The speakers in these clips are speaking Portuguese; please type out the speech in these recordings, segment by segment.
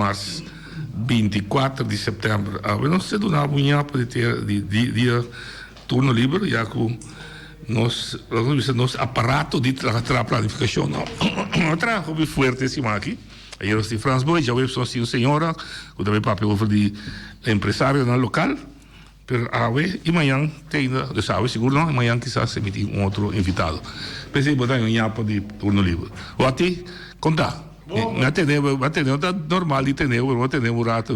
mas 24 de setembro, nós se donamos amanhã para ter dia turno livre, já que nosso aparato de planificação não trabalha forte esse aqui. Aí eu estou em França, já vejo uma senhora que também papel over de empresário no local, pero e amanhã tem, sabe, seguro não, amanhã quizás se emitir outro invitado. Pensei botar um yapo de turno livre. O ati, conta. Não atendeu, tá normal de atender, não atendeu um rato,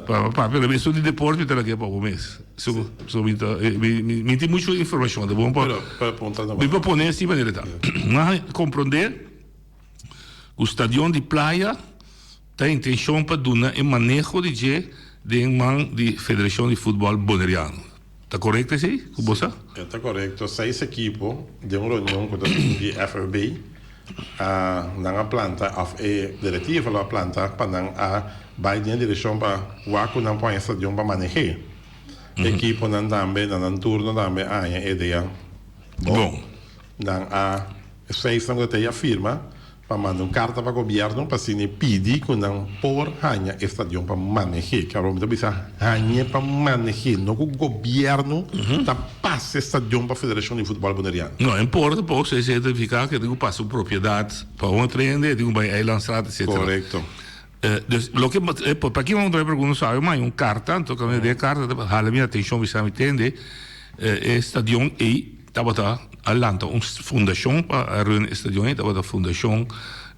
para pelo menos de deporte ter aqui para o mês. Me tem muita informação, tá bom? Para pôr assim maneira tá. Mas compreender o estádio de praia tem intenção para dar o manejo de man de Federação de Futebol Boneriano. Está correto assim? Está correto. 6 equipos de uma reunião com o FFB. Na planta diretiva da planta para vai em direção para o que não pode ser de um para manejar equipe não também não turno também a ideia bom não a 6 não tem a firma para mandar carta para o governo para se pedir que não por ganhar estadio para manejar que agora me bisa ganhar para manejar no o governo tá passa estadio para a Federação de Futebol Boneriano não importa pouco se certificar que digo passa propriedade para um treino digo vai aí lançar etc. Correto. Lo que para quem não pergunta sabe mas carta então quando de carta hala minha atenção você me entende estadio e estava all'anto uma fundação para a estadio estava da fundação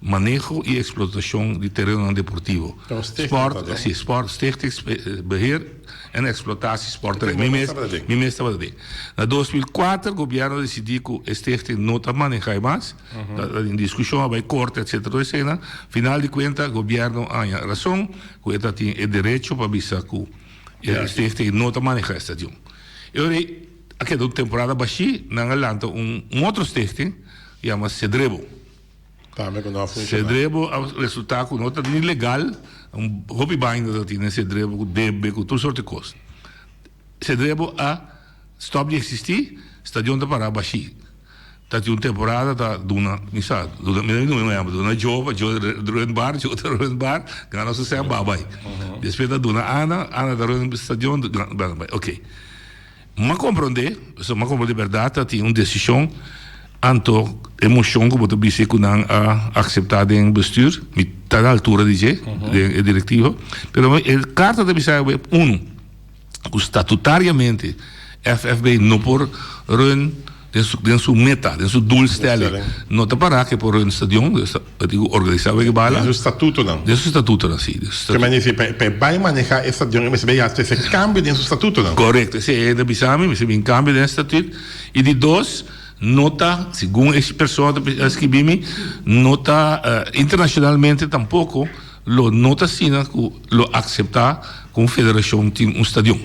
manejo e explotação de terreno deportivo sport stichting beheer en exploitatie sporten me estava de na 2004 o governo decidiu que stichting não tá manejar mais em discussão vai corte etc cena final de conta o governo tinha razão que ele tinha o direito para avisar que stichting não tá manejar estadio eu aqui da temporada baixi na Atlanta outro stichting chama Cedrebo Cedrebo resultado com nota ilegal hobby binder da tinha Cedrebo com DB com toda sorte de coisas Cedrebo stop de existir estadio da para baixi tá de uma temporada da duna misado não lembro duna Jova Bar ganhou se a babai depois da duna Ana da estadio ok mas compreender verdade tinha uma decisão anto emoção como tu disse que não aceitada em bestuur está na altura de diretiva pero a carta deve ser estatutariamente FFB não por run de sua meta de sua doelstelling não te para que por um stadion organizar que bala de estatuto não sim que magnifico para manejar esse stadion mas bem até esse cambio de estatuto não correto se é de bisame mas bem cambio de estatuto e de dois nota segundo essa pessoa que bimi nota internacionalmente tampouco lo nota sina lo aceitar com federação tem stadion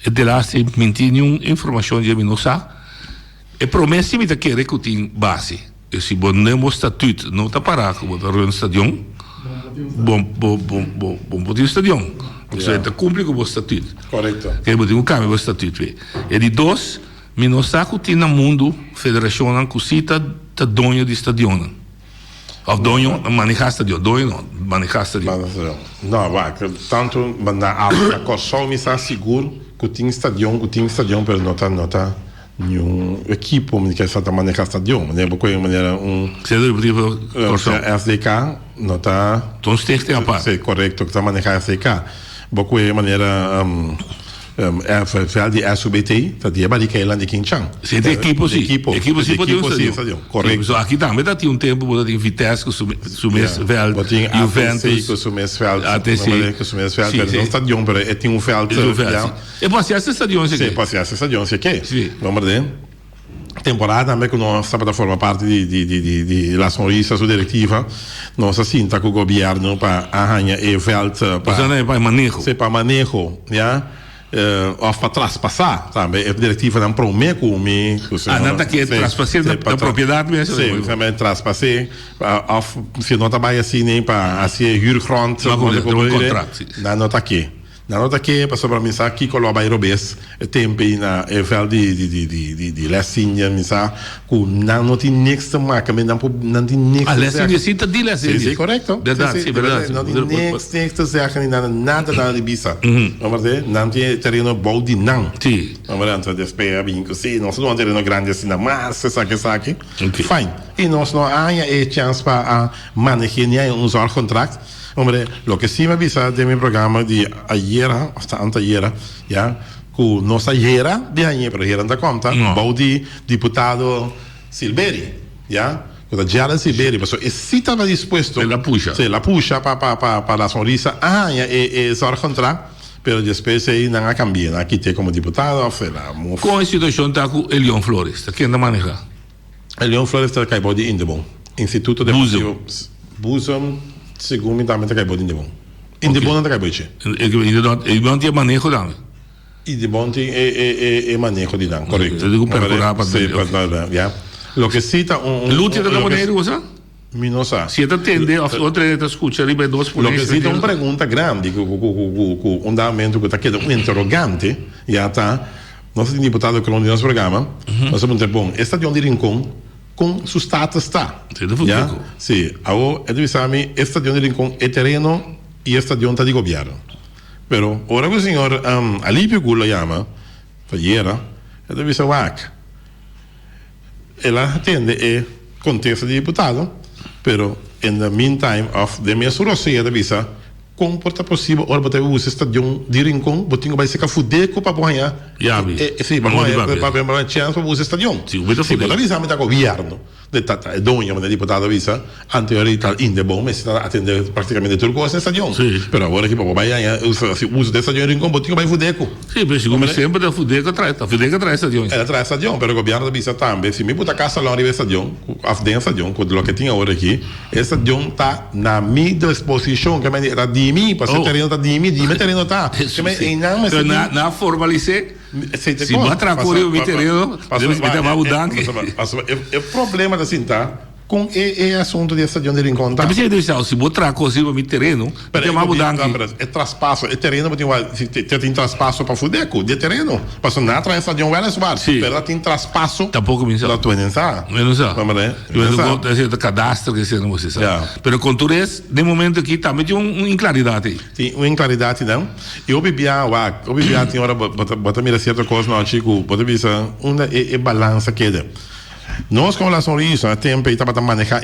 e de lá se mentir informação de não sabe e promessa me querer que tem base e se bonemos estatuto não está para que botar um stadion bom botar stadion você está cumprir com o estatuto correto que botar cambio do estatuto e de dois não sabe que tem no mundo federação que cita tá dono de stadion ou dono manejar stadion dono manejar stadion não vai tanto na África só me está seguro que tem stadion pero não tá nenhum equipe que está a manejar stadion né porque de maneira SDK não tá então stichting a parte correto que está a manejar SDK porque de maneira veld die SUBT, dat die hebben die Keiland die Kinchang. Sim, de equipe sim pode ser. Correto. Aqui também tá tinha tempo que Vitesse que sumes veld, Juventus que sumes veld, ATC que sumes veld, mas não stadion, pero é tinha veld. E passear esse stadion aqui. Sim, passear esse stadion aqui. Vamos ver. Temporada também que nós estamos a formar parte de la sonrisa sua diretiva nós assim tá com o governo para arranhar e veld para manejo. Para manejo, já. Of para traspassar, sabe? A diretiva não promete como não está aqui traspassar da propriedade mesmo. Sim, também traspassar. Se não trabalha assim nem para assim huurgrond, contrato. Não está aqui. Na nota que passou para mim aqui coloca Robes tempo na vel de Lessinha misa com não tem next marca mas não tem next Lessinha cita de Lessinha sim correto verdade sim verdade não tem next zaken nada de bisa vamos ver não tem terreno bom de não sim vamos ver antes de esperar bem que sim não são terreno grande assim na massa saque fine e nós não há chance para manejar um só contrato. Hombre, lo que sí me avisa de mi programa de ayer, hasta anteayer, ya, que no se ayer, de ayer, pero ayer anda conta, Baudi, diputado Silveri, ya, que ya Silveri, pues sí estaba dispuesto. La puxa. Sí, la puxa para la sonrisa, ya, es hora contra, pero después ahí nada cambió, aquí te como diputado, fue la move. Com a situação está com Elion Flores, quem anda manejar? Elion Flores está caibo de Indebon, Instituto de Busum. Segundo me também acabou de Indebon. Indebon não acabou de. Ele não tinha manejo também. Indebon tem manejo de dan, correto. Eu digo percurar para já. Lo que cita Lute da maneira, você? Minosa. Se ele atende, outra ele escuta ali dois por Lo que cita uma pergunta grande, com andamento que está aqui, interrogante, já está. Nós temos deputado que no nosso programa, nós vamos ter bom, estadio de Rincón com su status está. ¿Ya? Sí, ahora es decir, estadio de Rincón es terreno y estadio está de gobierno. Pero ahora que el señor Alipio Gula llama, ayer, es decir, él atiende el contexto de diputado, pero en the meantime of de minha surossia de visa, comporta possível ora botar o estadio de Rincón, botinho vai ser que fudeco para banhar. Já vi. Sim, para banhar chance para o estadio. Sim, o sim, para avisar da governo, de tata doña de diputado visa, anterior Indebon, mas está atender praticamente tudo com o estadio. Sim. Pero agora que para banhar uso desse estadio de Rincón, botinho vai fudeco. Sim, mas como sempre da fudeco atrás estadio. Ela traz estadio, pero o governo da visa também, se me botar casa lá no estadio, afden estadio, com o que tinha agora aqui, estadio está na minha disposição, que era de mim, para ser terreno está de mim terreno está. Que me na formalize. Se matra correr o terreno, deve ter mais mudança. O problema da cinta com o assunto de estadio de Rincón. Mas se deixar, se botar correr o terreno, tem mais mudança. É traspasso, é terreno, tem traspasso para fudeco, de terreno. Passou na atrás estadio ela subar. Pero tem traspasso. Tampouco me sabe. La tua não sabe. Eu não sei. Eu não sei do cadastro que você não sabe. Pero com tudo isso, de momento aqui também tem uma inclaridade. Tem uma inclaridade não. E o bibia tem hora bota mira certa coisa não chico, bota visa uma balança queda. Nós com a sonrisa, tempo e estava a manejar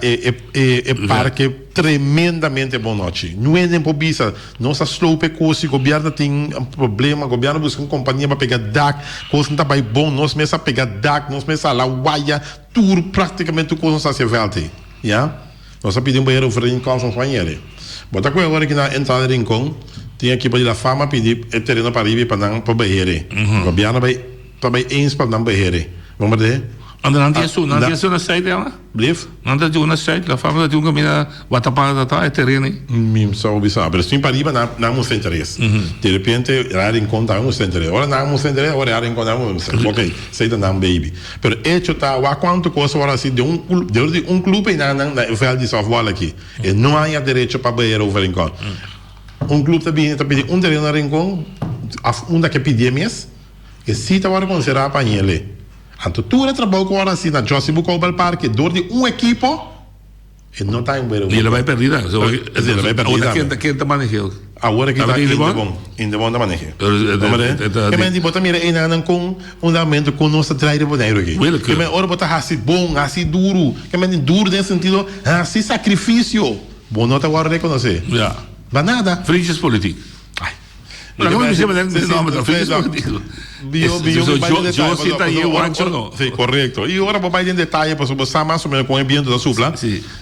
parque tremendamente boa noite. Não é nem por bisa. Nossa slope coisa, o governo tem problema, o governo busca uma companhia para pegar DAC, coisa não está bem bom, nós mesmos a pegar DAC, nós mesmos a lá, uaia, tudo praticamente o coisa se velte. Já? Nós pedimos para ir ao Rincón com banheiro. Bota com agora que na entrada do Rincón, tem aqui para ir a fama pedir terreno para ir para não para banheiro. O governo vai eens para não banheiro. Vamos ver? Não tinha sua saída dela? Bleef? Não tinha uma saída, a fama tinha um caminho, watapara é terreno. Só observar, mas sim para ir não nos interesse. De repente, era encontrar nos interesse. Agora não nos interesse, agora era encontrar nos interesse. Ok, saída não baby. Pero hecho tá, o quanto coisa agora assim de um clube na vel de softball aqui. E não há direito para banheiro over Rincón. Clube também está pedindo terreno na Rincón, que pedir mesmo, e se tá agora considerar para ele. Anto tu trabalho com a assim na José Bucobal Parque, dor de equipo e não está em beiro. E ele vai perdida. Ele vai perdida. Quem está manejando? Agora que está Indebon da maneja. Que me bota mira ainda com andamento com nossa traíra boneiro aqui. Que me ora botar assim bom, assim duro. Que me duro nesse sentido, assim sacrifício. Bom não tá agora reconhecer. Já. Mas nada. Friges político. Não me chama de nome da friges político. Sim, correto. E agora vou vai em detalhe, para você mais ou menos com o ambiente da supla.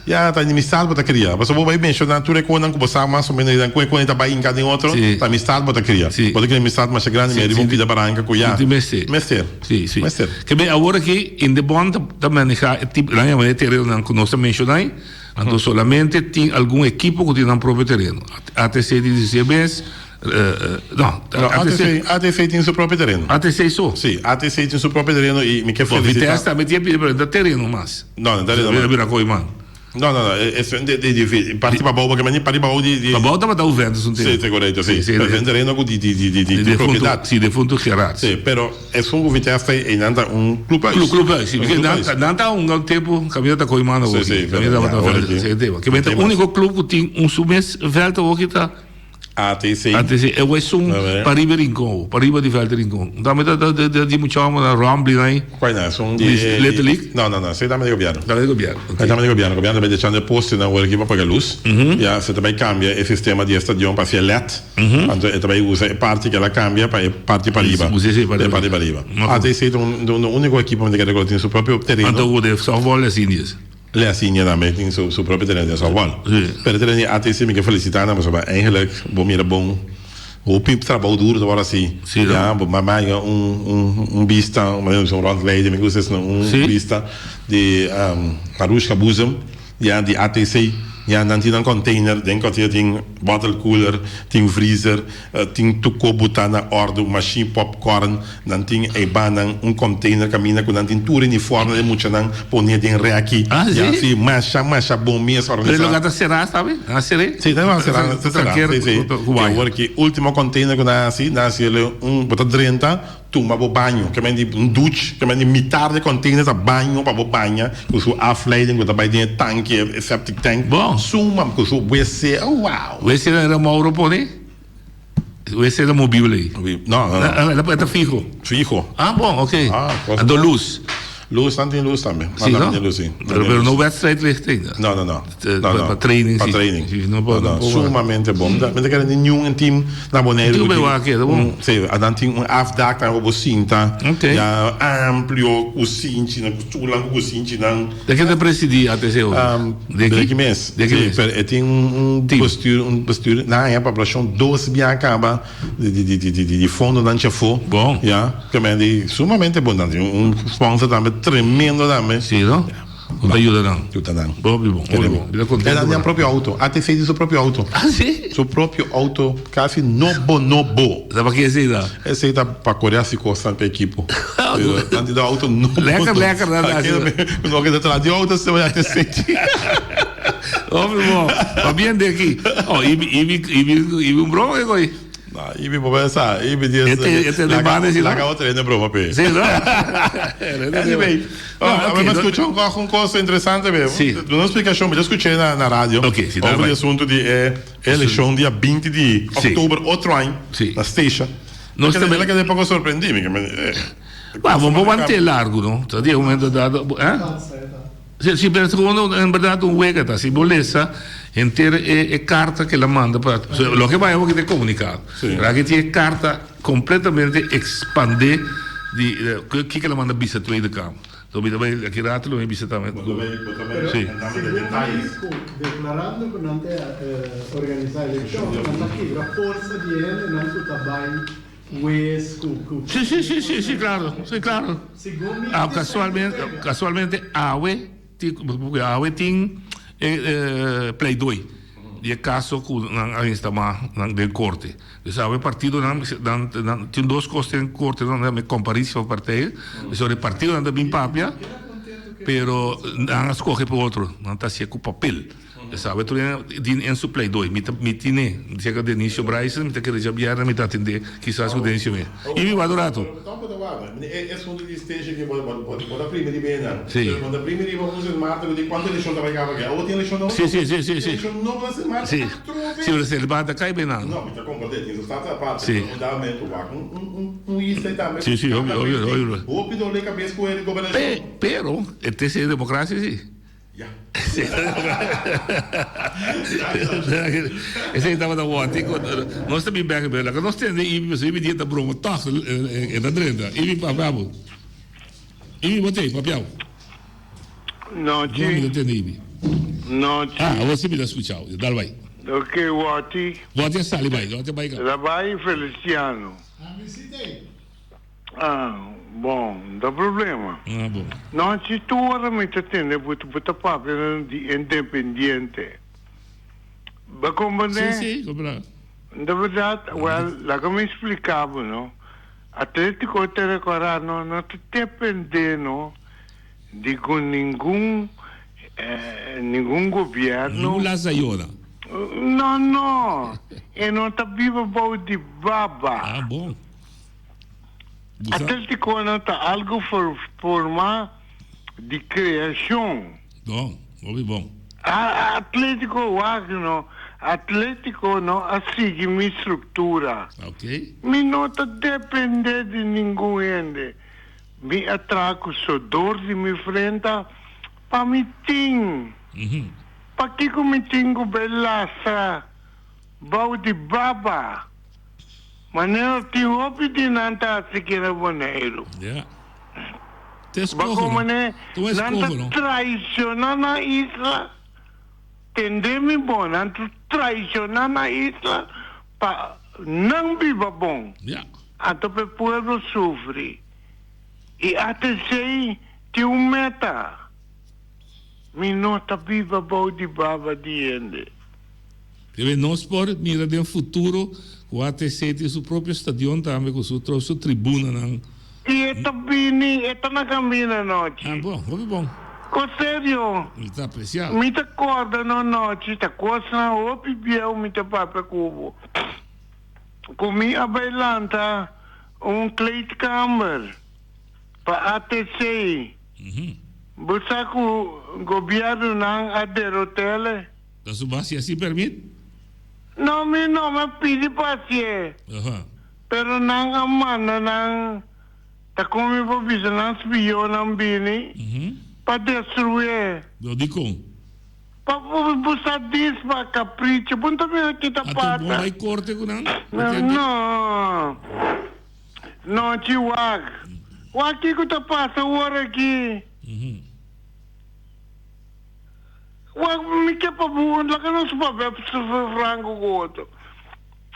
Já está amistade para criar. Você vai mencionar tudo que não você mais ou menos com está vai em cada outro, tá amistade para criar. Pode criar amistade mais grande, mas vão vida para anca cuidar. Mestre. Sim. Que bem agora que em Indebon também tipo lá é terreno não conosco mencionar. Então solamente tem algum equipo que tem um próprio terreno. ATC de 16 meses. ATC tem seu próprio terreno. ATC só? Sim, ATC tem seu próprio terreno e me quer felicitar. Vitesse também tinha terreno, mas. Não, terreno. Vira Coimã. No, partita boba che mani partita boba di La volta ma da Juventus un sì, corretto, sì. Per vendere di proprietà. Sì, di fondo chiarato. Sì, però è solo che è un club. Sì, perché nanta un tempo camminata con i mano sì, sì, che mette unico club che tem un submes veld ook ita ATC e vuoi su pariba rincon pariba di veld rincon da metà di muciamo da Rambli nai qua sono di Little League no sei da me gobiano gobiano bene c'hanno posti na quel equipa poi luz ya se também cambia il sistema di stadion pa sia let quando e também usa parti che la cambia pa parti pariba pariba ATC è un unico equipo che regola sul proprio terreno quando vuole softball le indies le assigna também su proprio terreno di softball per terreno ATC mi che felicitare maar eigenlijk bom meer bom o pip trabalho duro agora assim ja maar mij een bista zo'n rondleiding ik wist een bista de Marushka Buzem ja die ATC ja dan die container denk dat je ding bottle cooler ding freezer ding tuko butana ordo machine popcorn dan ding e banan un container camina con dan ding tour uniforme de mucha nan poner ding reaki ja sì masha bom mies organizado le logata será sabe a seré sì deve será sì che ultimo container con assim nasce un bota 30 tu ma bo bagno che mendi un douche che mendi mitar de containers a bagno pa bo bagna con su afleiding con daarbij die tank septic tank suma con su WC wow WC era Mauro Pone WC era mobile no era fijo bom ok do luz Luz também. Sì, no? Per una wedstrijd richting. No. Per training. Per training. Sumamente bom. Mentre che in un team na bonello. Tu beva che, bom. Sì, adanti un afdak na robo cinta. Ja ampio cusinci na costula cusinci na. Da che te presidi a te seu? De que mês? Per tem un posture na é população 12 bem acaba de fundo não tinha for. Bom. Ja, que me sumamente bom. Um sponsor também tremendo também. Sì, no? Non ti aiutano. Proprio buono. E andiamo proprio auto. A te fai il suo proprio auto. Ah, sì? Suo proprio auto. Quasi nobo. Da che sei da? E sei da per correre si costa per equipo. Tanti da auto nobo. Lekker. Non che da di auto se vai a te senti. Ovvio. Va bene de aqui. Oh, ibi un bravo che coi. No, io mi può pensare, io mi dico la cavata è brava per. Sì, no? Anyway, ma ascoltiamo un cosa interessante, sì. Una spiegazione, mi ascoltai na radio. Ok, sì, over l'assunto di elezione dia 20 di ottobre o train, la station. Non sta bella che poco sorprendimi che ma un po' quanto è largo, no? Tra di un momento dato, Sì, per secondo in verdade un wega si volesse intera è carta che la manda lo che vai che te comunicato perché ti è carta completamente espande di chi che la manda bisa tweede kamer dove che rato lo bisa también sì declarando che non te organizzare le show ma che la forza di non tutta vai sì, claro. Casualmente Awe ting Play 2 di caso non stava del corte aveva partito tinha dois costes in corte non me comparissimo partire sono partito da bin papia però non scoge per altro non sta sia con papel sabe tu in su Play 2 mi tine chega de início Bryce mi che già biara mi attende chissà su início me e mi va adorato è uno degli stage che da prima di bene quando prima di uso il martedì di quando le sono da o tiene sono sì non la settimana sì se il banda cai bene no mi sta combattendo in sostanza a parte fondamento va un istante sì ovvio opido le cabeça com ele governação però e te sei democrazia sì ja. E sei stava da vuoti, non sta ben bene bella, non sta ibi dieta bromo, tas e da drenda, ibi papiamo. Ibi botei, papiamo. No, ci. No, ci. Você me dá switchau, dal vai. Ok, vuoti. Vuoti a sali, vai. La vai Feliciano. Bom, não dá problema. Bom. Não, se tu ora me tende puta papel de independente. Ba compreender? Sim, comprar. Na verdade, lá que me explicava, não? Atlético Terecorá não te depende, não? De com nenhum nenhum governo. Não lá Zayona. Não. E não está vivo para de baba. Ah, bom. Atlético não está algo por forma de criação. Bom, bom. Atlético não sigue minha estrutura. Ok. Me não está depender de ninguém ainda. Me atraco só dor de me frente para me ting. Para que me tingo belaça? Bau de baba. Maneiro te hopi de nanta se que era boneiro. Yeah. Te escojo, Bago não? mané, Tu escojo, nanta não? traicionar na isla. Tendeme bom, nanta traicionar na isla para não viva bom. Yeah. Até o povo sofre. E até sei que um meta. Minota viva bom de baba de ende. Deve nós por mira de um futuro o ATC tem seu próprio estádio também com sua tribuna, não? E esta na caminha noite. Ah, bom. Com sério. Ele está apreciado. Me acorda na noite, tá coisa na opi biel me papa cubo. Comi a bailanta Cleide Camber para ATC. Busa ko gobyerno ng aderotele. Da subasi assim permite? No me pidi pasye. Pero nang amana nang takomi po bisa nang spiyo ng bini. Pa destruye. Eu digo. Pa busa dis pa capricho. Punta me kita A tu pata. bola e corte com não? No, chiwag. Waki ko ta pasa wara ki. Wag mi que pa buon la não se pode frango goto.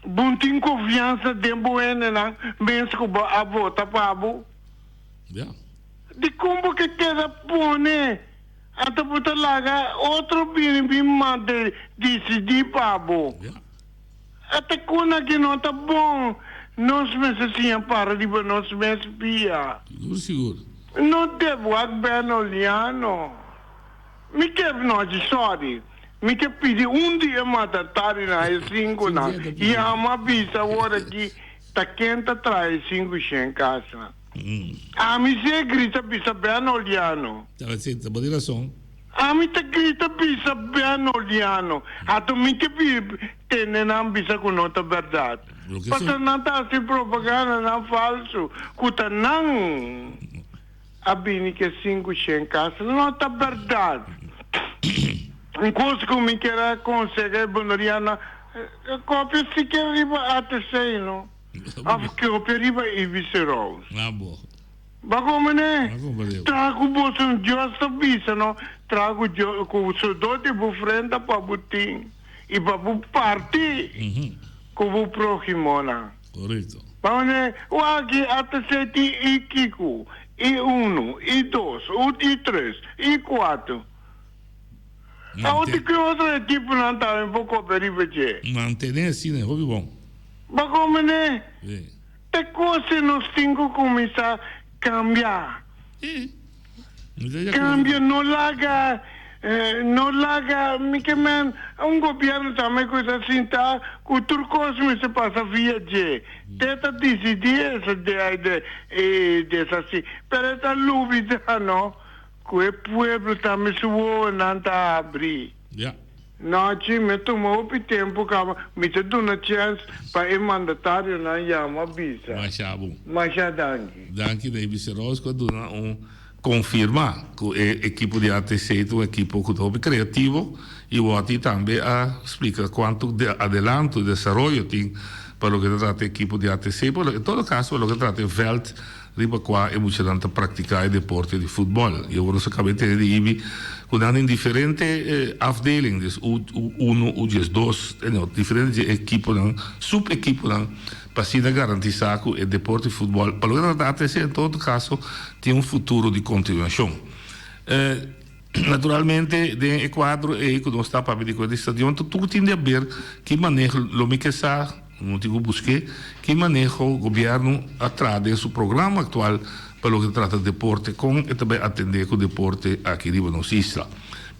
Buntin confiança dembo ene na bense ko ba avota pabu. Yeah. De como que queda pone. Até puta laga outro bim mande decidi pabu. Yeah. Até kuna que não tá bom. Nós mesmo assim para de nós mesmo pia. Seguro. Não devo agben oliano. Me que nós sorry. Me que pedi dia matatari na 5 na. E a uma bisa hora que tá quente traz 5 em casa. A mi se grita bisa ben oliano. Tá certo, pode razão. A mi te grita bisa ben oliano. A tu me que tene na bisa com nota verdade. Passa não tá se propaganda não falso. Kuta não. Abini que 5 em casa não tá verdade. Coisa que me quer conseguir bonoriana cópia se quer riba até sei não. A cópia riba e visceral. Ah, bom. Bago mene. Trago bolso justa bisa no. Trago com o dote bu frente para butim e para bu parti. Com o próximo na. Correto. Bane, o aqui até sei e Kiko. E 1, e 2, e 3, e 4. Aonde que outro tipo não está um pouco perigoso? Mantém assim, né? Houve bom. Mas como né? Te coisa nos 5 começar a cambiar. Cambia, não larga, que man, governo também coisa assim tá, o turcos me se passa via de. Tenta decidir essa dessa assim, pero essa lúbida não. Que o povo também suou não tá abrir. Noite me tomou o tempo que me te deu uma chance para ir mandatário na Yama Bisa. Mas já danke. Danke, David Seros, quando confirma que o equipe de ATC é um equipe criativo e o ATI também explica quanto de adelanto e desenvolvimento tem para o que trata a equipe de ATC. Em todo caso, para o que trata o veld, riba qua é muito importante praticar o deporte de futebol. Eu vou acabei de dizer que em diferentes afdelingen, U1, U2, diferentes equipes, sub-equipes, para se garantizar que o deporte de futebol, para o que trata a ATC, em todo caso, tem um futuro de continuação. Naturalmente, de quadro e que não está para ver com estadio, tudo tem de ver que maneja o que está não digo busquei, que maneja o governo atrás de seu programa atual para o que trata de deporte, com e também atender com o deporte aqui em nossa isla.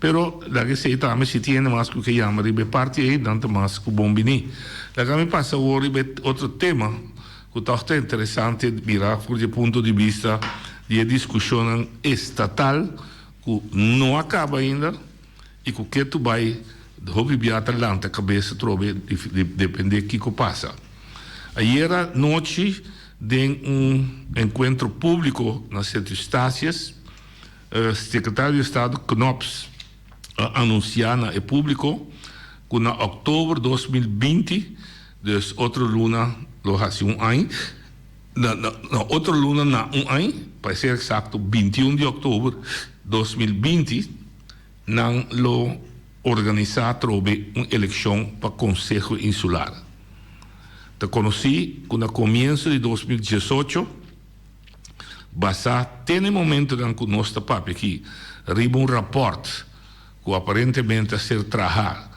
Pero la que se também se tiene más que llama ribe parte aí, tanto mais que bombini. La que me passa o ribe outro tema que está interessante mirar por o ponto de vista de discussão estatal que não acaba ainda e que tu vai robiar Atlanta cabeça trobe depende que passa. Ayer noite de encontro público nas circunstâncias, o secretário de Estado Knops anunciou e público que na outubro de 2020, dus outra luna lo hace ano, na outra luna na ano, para ser exato, 21 de outubro de 2020, não lo organizar trobe uma eleição para o Conselho Insular. Te conheci que no começo de 2018, basado no momento em que nós estamos aqui, riba rapport que aparentemente a ser trabalhado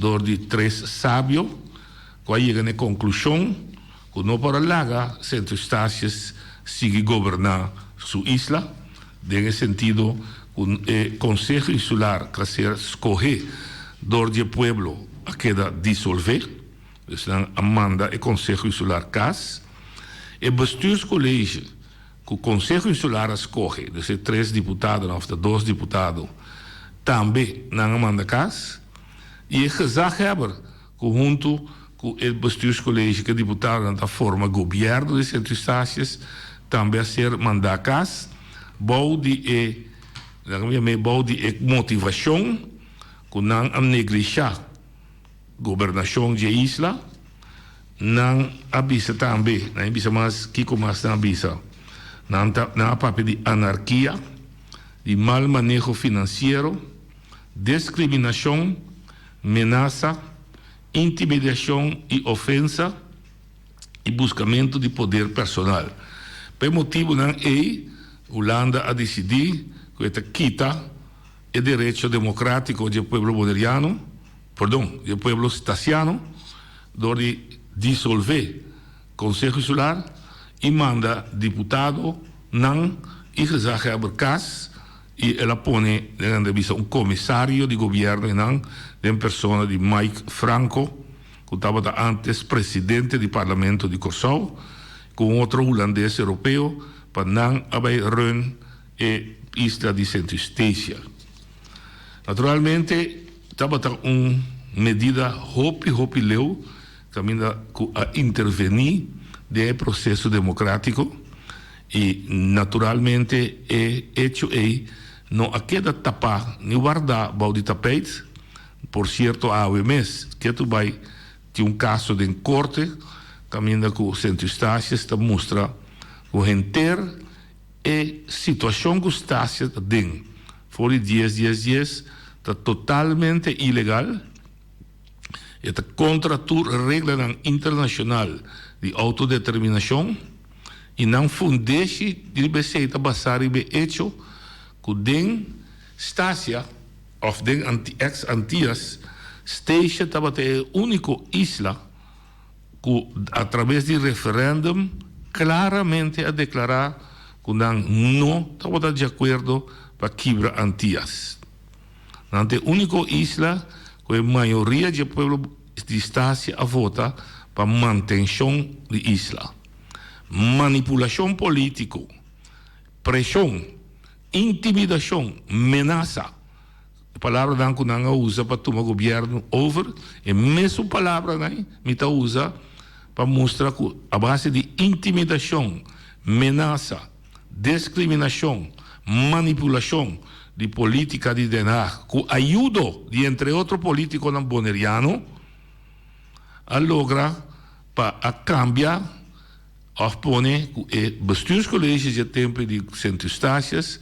por de 3 sábios, que chega à conclusão que não para lá circunstâncias sigue governar sua isla, no sentido que o Conselho Insular que ser escolher por o pueblo a queda dissolver. Dus dan manda o Conselho Insular CAS, e bestuurscollege que o Conselho Insular escolhe, dus 3 deputados of 2 deputados, também não manda CAS, e o gezaghebber que junto com o bestuurscollege que deputado da forma governo de circunstâncias, também a ser manda CAS, bouw de motivação que não negligear governação de isla, não avisa também, não avisa mais, Kiko mais não avisa, não há papel de anarquia, de mal manejo financeiro, discriminação, ameaça, intimidação e ofensa e buscamento de poder personal. Por motivo não é, Holanda a decidir que esta quita o direito democrático do povo bolivariano, do pueblo stasiano, de dissolver Conselho Insular e manda deputado não e gezaghebber CAS e ela põe comissário de governo não em persona de Mike Franco, que estava antes presidente do parlamento de Curaçao, com outro holandês europeu para não haver run e isla de Centro-Estácia. Naturalmente, estava medida hopi leu também a intervenir no processo democrático e naturalmente é hecho não a queda tapar nem guardar balde tapete por certo a OMS que tu vai ter caso de corte também da com Centro-Estácia está mostra o enter e situação que está dentro fora 10 está totalmente ilegal. Está contra toda regra internacional de autodeterminação e não fundece de receita basada em hecho que den Estácia of den ex-Antillas Estácia estava a única isla que através de referendum claramente a declarar que não estava de acordo para quebrar Antillas. Não é a única isla que a maioria do povo de Estácia a vota para manutenção da isla. Manipulação política, pressão, intimidação, ameaça. A palavra que não usa para tomar governo over, é a mesma palavra que está usa para mostrar que a base de intimidação, ameaça, discriminação, manipulação de política de denar, que ajuda, de entre outros políticos bonerianos, a lograr para cambiar, a pôr que o bestuurscollege de tempo de Centro-Estácias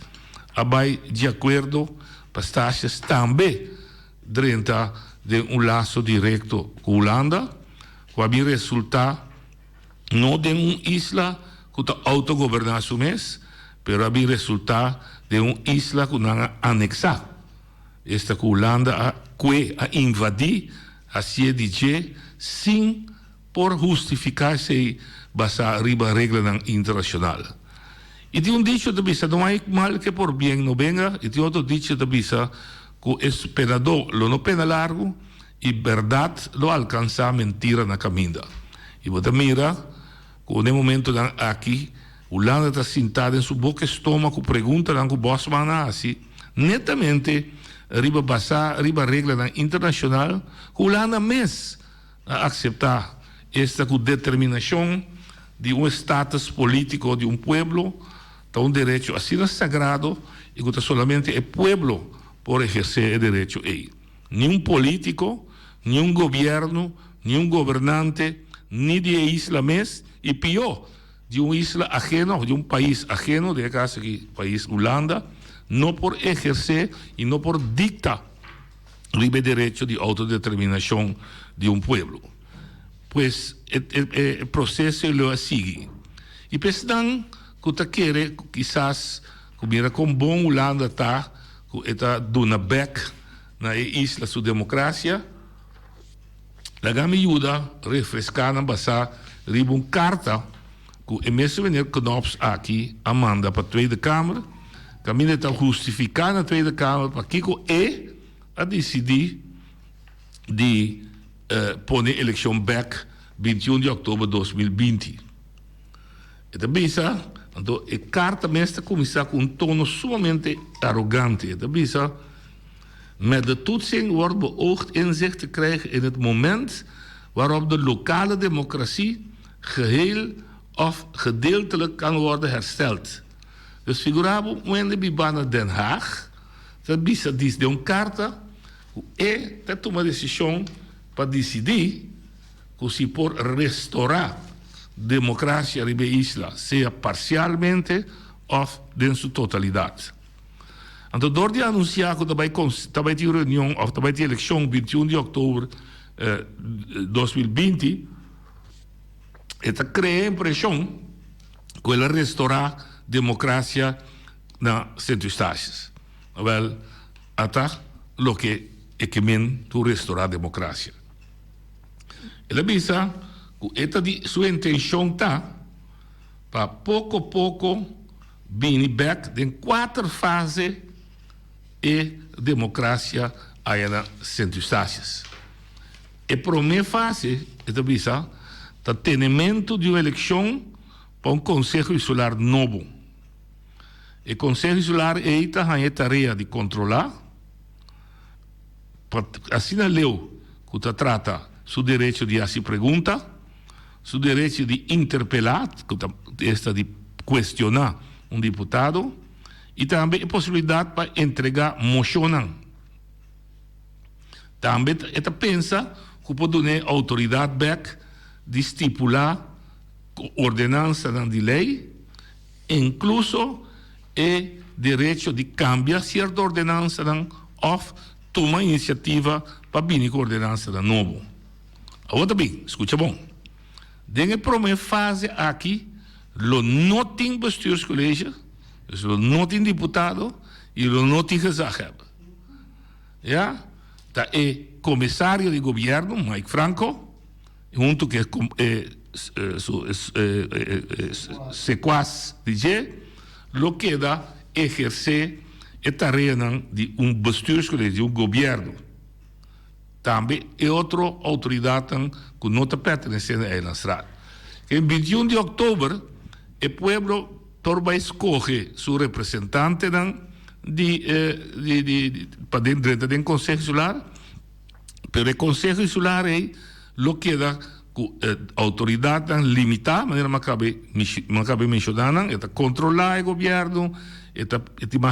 vai de acordo para Estácias também dentro de laço direto com a Holanda, que vai resultar não de uma isla que está autogovernada a mês, mas vai resultar de uma isla que não anexa. Esta que a Holanda a invadir a CDG sem por justificar-se basar riba regra internacional. E tem dicho de bisa, não é mal que por bem não venga, e tem outro dicho de bisa, que esperador lo no pena largo e verdade lo alcança mentira na caminda. E você mira, que no momento aqui, Holanda está sentada em sua boca estômago, pergunta que o Bosman assim, netamente, riba regra internacional, Holanda mesmo aceitar esta determinação de status político de pueblo, de direito assim sagrado, e que solamente o pueblo por exercer o direito aí. Nenhum político, nenhum governo, nenhum governante, nem de isla mesmo, e pior, de isla ajeno, de país ajeno, de caso aqui, país Holanda, não por exercer e não por dictar o direito de autodeterminação de pueblo. Pois o processo lo sigue. E pensando que você quer, quizás, mira como bom Holanda está, que está dando back na isla sua democracia, ela me ajuda a refrescar na base de uma carta que o mesmo meneer Knops aqui manda para a Tweede Kamer, que a está justificar na Tweede Kamer para que a decidir de pôr a eleição back 21 de outubro de 2020. E também então, a carta mestra começa com tono sumamente arrogante. E também met de toetsing wordt beoogd inzicht te krijgen in het moment waarop de lokale democratie geheel of gedeeltelijk kan worden hersteld. Dus figurabo, quando bibana Den Haag, dat bisa diz de carta, dat toma decisão para decidir que se por restaurar democracia na isla, seja parcialmente of em sua totalidade. Então, door de anunciar que também tem reunião, ou também tem eleição 21 de outubro de 2020, esta cria a impressão que ela restaurar democracia na Centro-Estácias. Wel, até o que é que men tu restaurar democracia. Ela pensa que esta sua intenção está para pouco a pouco vir back em 4 fases e democracia aí na Centro-Estácias. A primeira fase, esta pensa, o tenimento de uma eleição para Conselho Insular novo. O Conselho Insular tem a tarefa de controlar, assim na lei que trata seu direito de fazer pergunta, seu direito de interpelar, esta de questionar deputado, e também a possibilidade para entregar moção. Também esta pensa que pode dar autoridade back de estipular ordenança de lei, incluso o direito de cambiar certa ordenança ou tomar iniciativa para vir com ordenança novo. Agora bem, escuta bom. Dengue a primeira fase aqui, lo não tem bestuurscollege, dus lo não tem deputado e lo não tem gezagheber. Ja? Tá comissário de governo, Mike Franco, junto que sequaz DJ, lo queda exercer a tarefa de bestuurscollege, de governo. Também é outra autoridade que não está pertencendo a ela. Em 21 de outubro, o povo vai escolher seu representante para dentro do Conselho Insular, mas o Conselho Insular é o que dá autoridade limitada, de maneira que acabei mencionando, é controlar o governo, é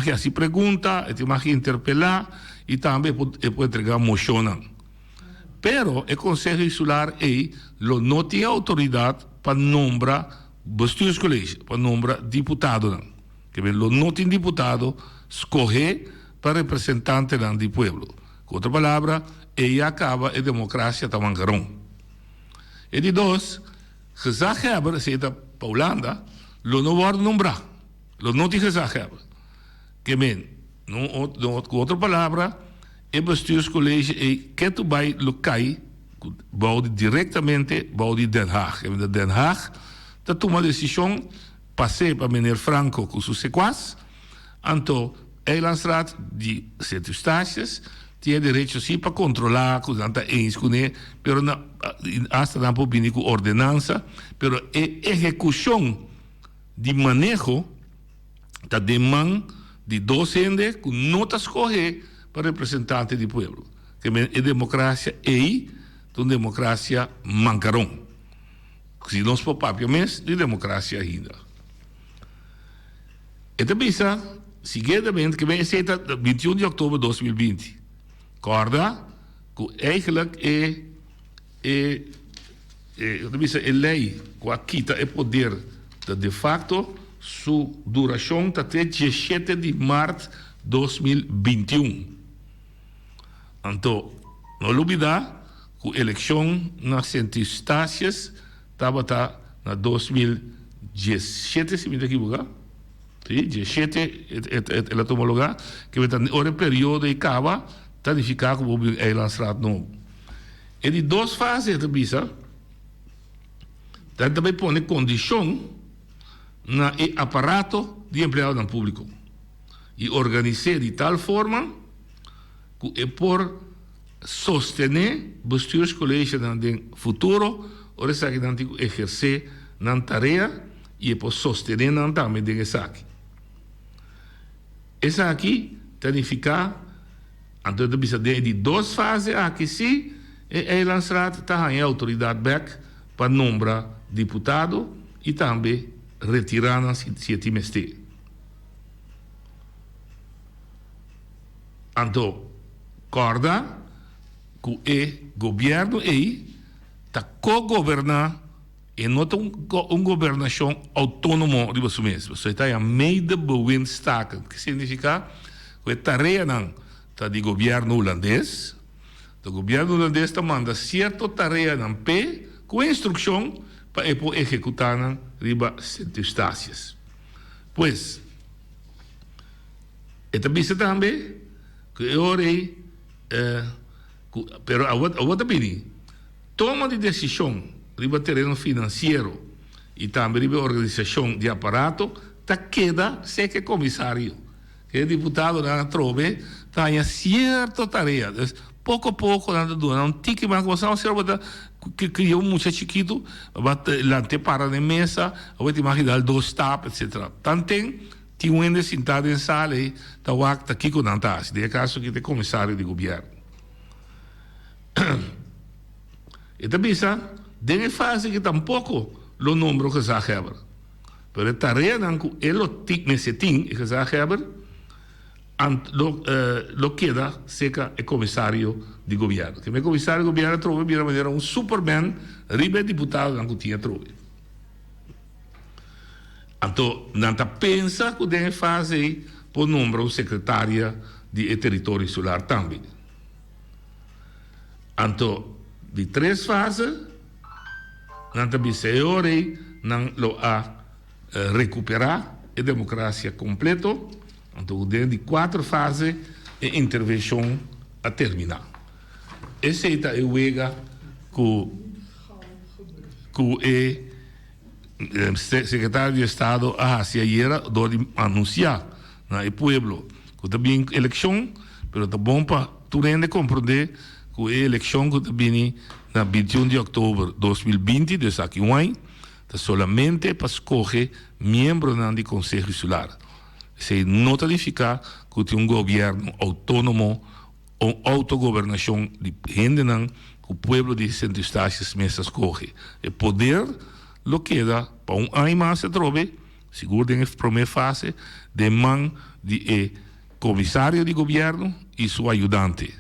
fazer perguntas, é interpelar e também pode entregar moção. Pero o Conselho Insular não tem autoridade para nombrar bestuurscollege, para nombrar deputado. Que não tem deputado, escolher para representante do povo. Com outra palavra, acaba a democracia da mangarão. E de dois, gezagheber, se para a Holanda, não pode nombrar. Não tem gezagheber. Com outra palavra, o bestuurscollege que tu vai lokai, boude diretamente boude Den Haag. En Den Haag, dat toma decisão, passei para meneer Franco com seu sequaz, então Eilandsraad, die circunstâncias, tinha direito sim para controlar, que não está eens com ele, mas hasta não pode vir com ordenança, mas a execução de manejo está demanda de docente com notas correr para representante do povo. Que a democracia é uma democracia mancarão. Se nós for papiamento, de democracia ainda. E também, seguidamente, que vem aceita 21 de outubro de 2020. Corda, que eigenlijk a lei que quita o poder de facto, sua duração está até 17 de março de 2021. Então, não olvidar que a eleição nas circunstâncias estava na 2017, se me equivocar. Sim, 17, ela tomou lugar, que vai estar no período de acaba, tanificar como o Eilandsraad novo. E de duas fases, também põe condição no aparato de empregado público e organizar de tal forma que é por sostener bestuurscollege no futuro, ou seja, que exercer na tarefa e é por sostener também de saque. Essa aqui tanificar então, de duas fases, aqui sim, a Eilandsraad está em autoridade back para nombrar deputado e também retirar se timeste. Então, corda que o governo está co-governar e não uma governação autônoma de você mesmo. Você está em meio de bewindstaken, que significa que a tarefa do governo holandês, o governo holandês manda certa tarefa na pé com instrução para executar nas circunstâncias. Pois, e também que eu orei, pero a outra toma de decisão riba terreno financeiro e também riba organização de aparato, tá queda sei que comissário, que é deputado na trove, tá em certa tarefa. Pouco a pouco, não tique mais começar a ser que criou muito chiquito, lá te para na mesa, vai te imaginar dois tapas, etc. Tanto tinha um ainda sentado em sala e tá aqui com nantas, de caso que é comissário de governo. E também tem fase que tampouco o número que já hebben. Pero a tarefa que ele tem que já hebben, lo queda seca o comissário de governo. Que o comissário de governo trove de maneira um superman, ribe deputado que tinha trove. Então, não pensa que tem fase por número secretária de território insular também. Então, de três fases, não tem senhores, não lo a recuperar a democracia completa. Então, dentro de 4 fases, a intervenção a terminar. Esse é o EGA que o secretário de Estado se ayer deve anunciar no povo que também eleição, mas é bom para tu compreender que a eleição que também na 21 de outubro de 2020, de aqui é solamente para escolher membros do Conselho Insular. Se não significa que tem governo autônomo ou autogovernação de gente que o povo de circunstâncias mesmo escolhe. O poder lo queda para ano mais se trove, seguro na primeira fase, de mão de comissário de governo e seu ajudante.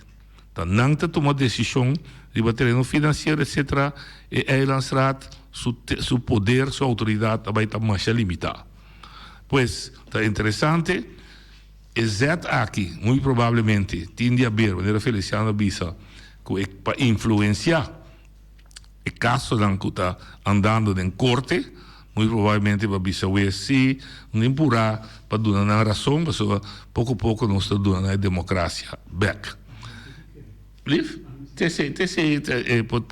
Então, não toma decisão de terreno financeiro, etc. E Eilandsraad, seu poder, sua autoridade vai estar mais limitada. Pois, está interessante, exato aqui, muito provavelmente, tem de haver, de maneira Feliciano Bisa, para influenciar o caso que está andando em corte, muito provavelmente para Bisa se não empurrar para dar a razão, mas pouco a pouco nós estamos dando a democracia back. Liv? Pode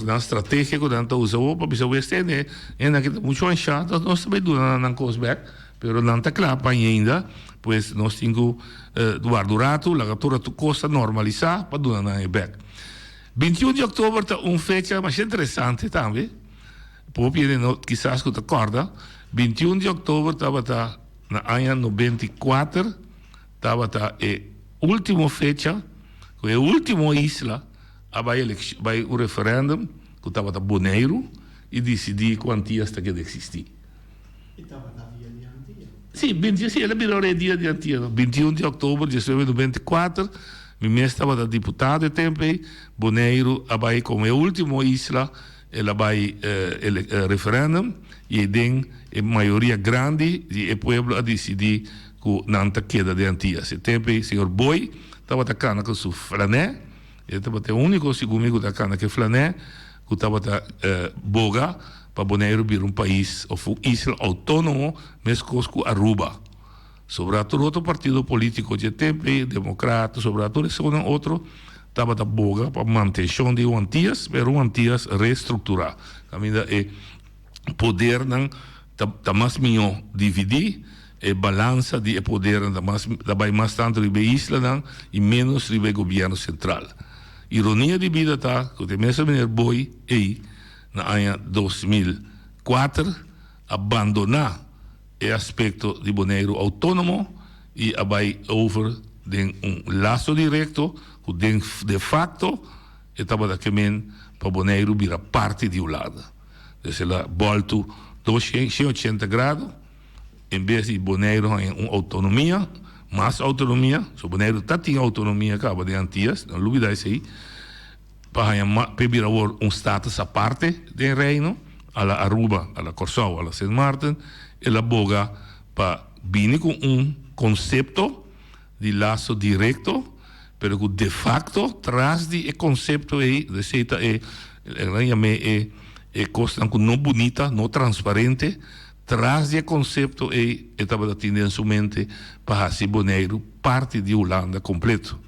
dar estratégia que usa para Bisa West, e naquele muito anchado, nós também dando a coisa back, pero não está claro ainda, pois nós temos do rato, a toda a coisa normalizar para doar na back. 21 de outubro está fecha mais interessante também, porque quizás que te acorda, 21 de outubro estava na ano 94, estava a última fecha, a última isla, vai o referendum, que estava Bonaire, e decidir quantias que existir. E estava na via de Antia. Sim, 21, sim, ela virou o dia de Antia. 21 de outubro de 1994, minha estava da deputada de tempo, Bonaire, vai como a última isla, ela vai referendum, e tem a maioria grande do povo a decidir que não está queda de Antia. Esse tempo, o senhor Boi estava atacando com o Flané, ele estava o único segundo da cana que Flané, que estava boga para Bonaire vir país ou isla autônomo, mesmo com Aruba. Sobre todo outro partido político de tempo, democrata, sobre todo esse outro, estava boga para manutenção de Antillas, mas Antillas reestruturar. Também é poder não tá mais melhor dividir, é balança de poder da mais tanto de isla não e menos de governo central. Ironia de vida está que o mesmo menino Boi aí na ano 2004 abandonar o aspecto de Bonaire autônomo e vai over de laço direto que de facto estava daquele para Bonaire virar parte de Holanda. Então ela voltou 280 graus em vez de Bonaire em autonomia, mais autonomia, so Bonaire está tem autonomia acaba de Antillas, não dúvida isso aí, para virar status à parte do reino, a la Aruba, a la Corsau, a la Saint Martin, ela boga para vir com conceito de laço direto, pero que de facto traz de conceito aí, receita é coisa não bonita, não transparente, traz de conceito aí, estava tendo em sua mente para fazer Bonaire parte de Holanda completo,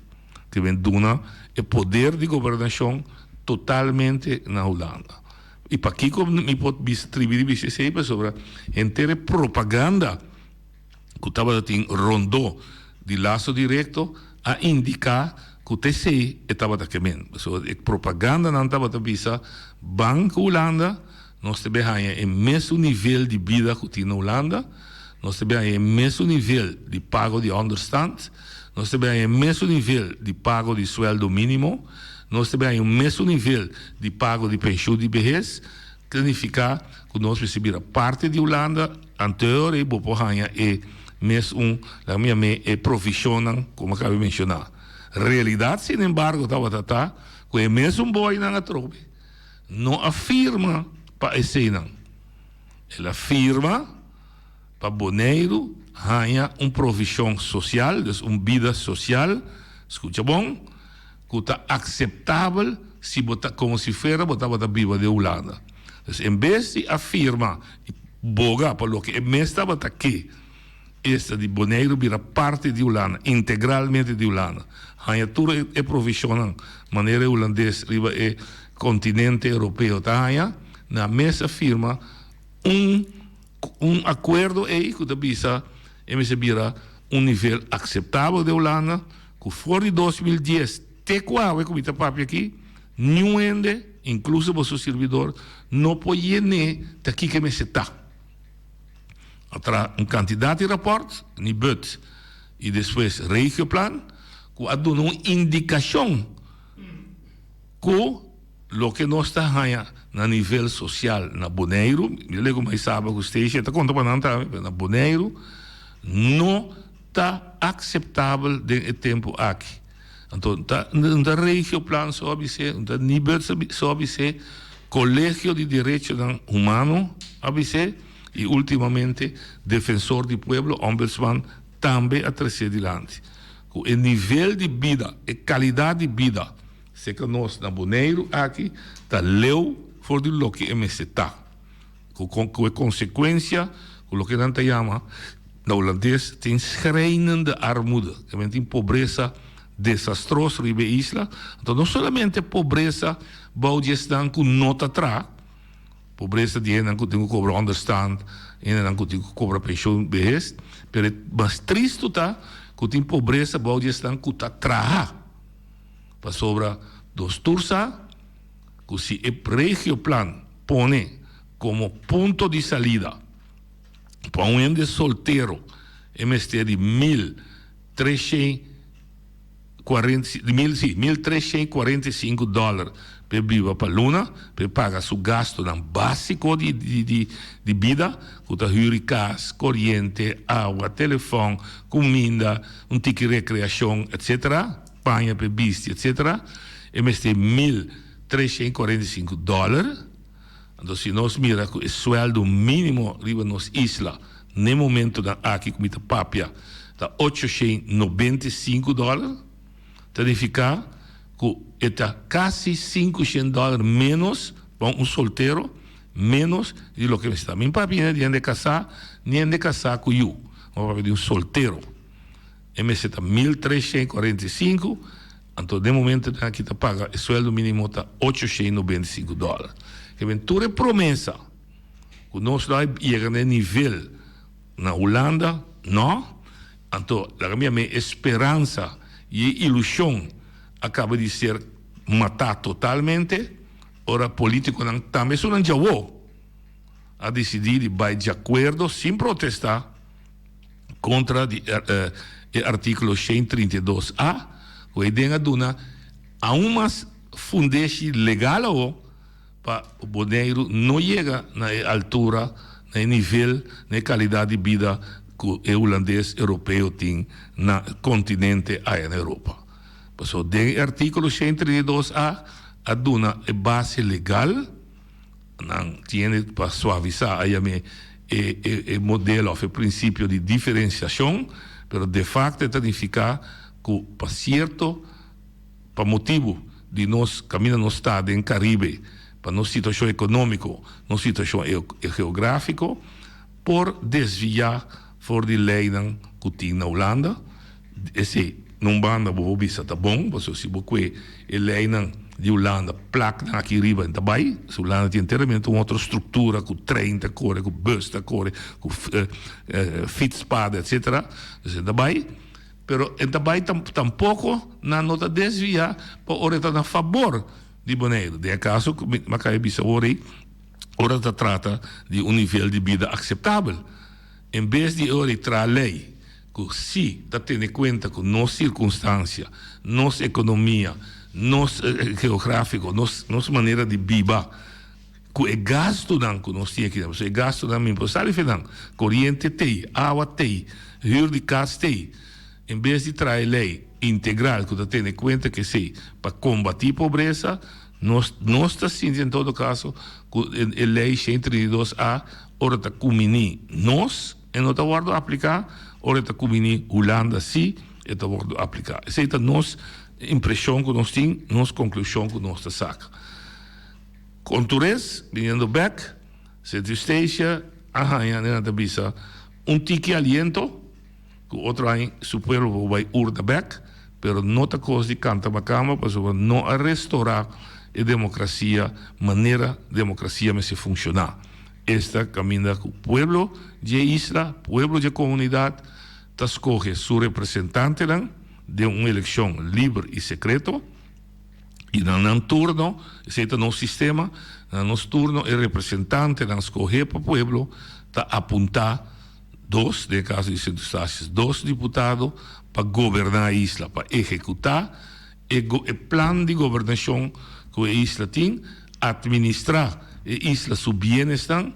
que vem dona o poder de governação totalmente na Holanda. E para aqui como me pode distribuir sobre a inteira propaganda que estava tendo rondou de laço direto a indicar que o TCI estava daquele. So, a propaganda não estava visa Banco Holanda, nós temos o mesmo nível de vida que tem na Holanda, nós temos o mesmo nível de pago de understand, nós temos o mesmo nível de pago de sueldo mínimo, nós temos o mesmo nível de pago de pensão de vejez, que significa que nós recebemos parte de Holanda, anterior e boporranha e mesmo a minha provisionam, como acabei de mencionar. Realidade, sin embargo, estava com o mesmo boi na trobe. Não afirma para esse não. Ela afirma para Bonaire ganha provisão social, vida social, escuta bom, que está aceitável se botar como se fosse botar viva de Holanda. Então, em vez de afirmar boga para o que mesmo estava aqui, esta de Bonaire vira parte de Holanda, integralmente de Holanda. Ganha tudo é provisão, maneira holandesa, é continente europeu, tá? Na mesa firma acordo aí que visa vira nível aceitável de Holanda, que fora de 2010, até qual como está papo aqui, nenhum ende, incluso o seu servidor, não pode nem daqui que me está. Atra quantidade de reportes, ni but, e depois regioplan, que há uma indicação que lo que nós está ganhando na nível social na Bonaire, eu lego mais sabe que você está contando para na Bonaire, não está aceitável de tempo aqui. Então, na regioplan sobe se, na nível sobe se, Colégio de Direitos Humanos, ABC, e ultimamente defensor do povo, ombudsman, também a trazer adiante. O nível de vida, a qualidade de vida, se que nós na Bonaire aqui, está leu for do que está. Com a consequência, com o que a gente chama, na holandês, tem schrijnende armoede, que tem pobreza desastrosa na isla. Então, não somente pobreza, boude estão com nota atrás, pobreza de gente que tem que cobrar understand, gente que tem que cobrar pensão behest, pero mas triste tá que tem pobreza bom estão que tá traha para sobra dos tursa que se o regio plan pone como ponto de salida para um ende solteiro MST de 1.345 dólares para viver para Luna, para pagar seu gasto básico de vida, com a casa, corrente, água, telefone, comida, ticket de recreação, etc., panha para bici, etc., MST 1.345 dólares. Então, se nós miramos o sueldo mínimo na nossa isla, no momento aqui com a papia, está 895 dólares, significa que está quase 500 dólares menos para um solteiro, menos de lo que está. Minha papia nem de casar com eu, mas de um solteiro. MS está 1.345, então, de momento, aqui está paga, o sueldo mínimo está 895 dólares. Que ventura promessa que nós lá chega no nível na Holanda, não? Então, a minha esperança e ilusão acaba de ser matada totalmente. Ora, político também não jogou a decidir de vai de acordo, sem protestar, contra o artigo 132A, que é dona a uma fundência legal para o boneiro não chega na altura, no nível, na qualidade de vida que o holandês europeu tem no continente aí na Europa. Por isso, o artigo 132A aduna a base legal, não tem para suavizar aí o modelo, o princípio de diferenciação, mas de facto significa que, para certo, para motivo de nós caminhar no estado em Caribe, para nossa situação econômica, nossa situação geográfica, por desviar for de lei que tem na Holanda. Esse não banda boa vista tá bom, porque se você a lei de Holanda placa aqui riba também, se Holanda tem inteiramente uma outra estrutura com trem da cor, com bus da cor, com fietspaden, etc. Também, pero também tampouco na nota desviar para orientar a favor de boneiro. De caso que Macai Bissaori ora trata de nível de vida aceitável. Em vez de orientar a lei, que se está tendo em conta que nossa circunstância, nossa economia, nosso geográfico, nossa maneira de viver, que é gasto que nós temos aqui, é gasto não sabe corrente tem, água tem, rio de casa tem. Em vez de trazer lei integral que está tendo em conta que se para combater a pobreza, nós está sentindo em todo caso que a lei 132A ora está combinando nós e não está guardando aplicar, ora está combinando Holanda sim e está guardando aplicar. Essa é a nossa impressão que nós temos, nossa conclusão que nós saca. Conturez, vindo back, se tristeza, arranha na bisa, tique aliento, que outro ano su pueblo vai urda back, pero não está coisa de canta macama, para não restaurar a democracia, maneira democracia me se funcionar. Esta caminha que o pueblo de isla, pueblo de comunidade, está escolhe seu representante de uma eleição livre e secreto, e no turno, esse é o nosso sistema, no nosso turno, o representante não escolhe para o pueblo, está apontar dois, no caso de Centro Estácios, dois deputados para governar a isla, para executar o plano de governação que a isla tem, administrar a isla seu bem-estar,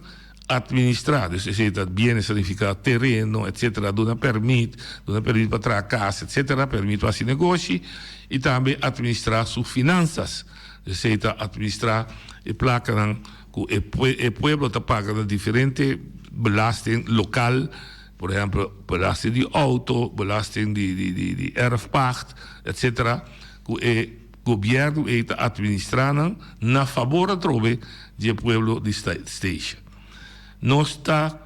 administrar, seja bem significa terreno, etc., dona permite para trazer casa, etc., permite para se negócio, e também administrar suas finanças, seja administrar a placa que o pueblo está pagando diferente belasting local, por exemplo, belasting de auto, belasting de erfpacht, etc., que o governo está administrando na favor do pueblo de station. Nós está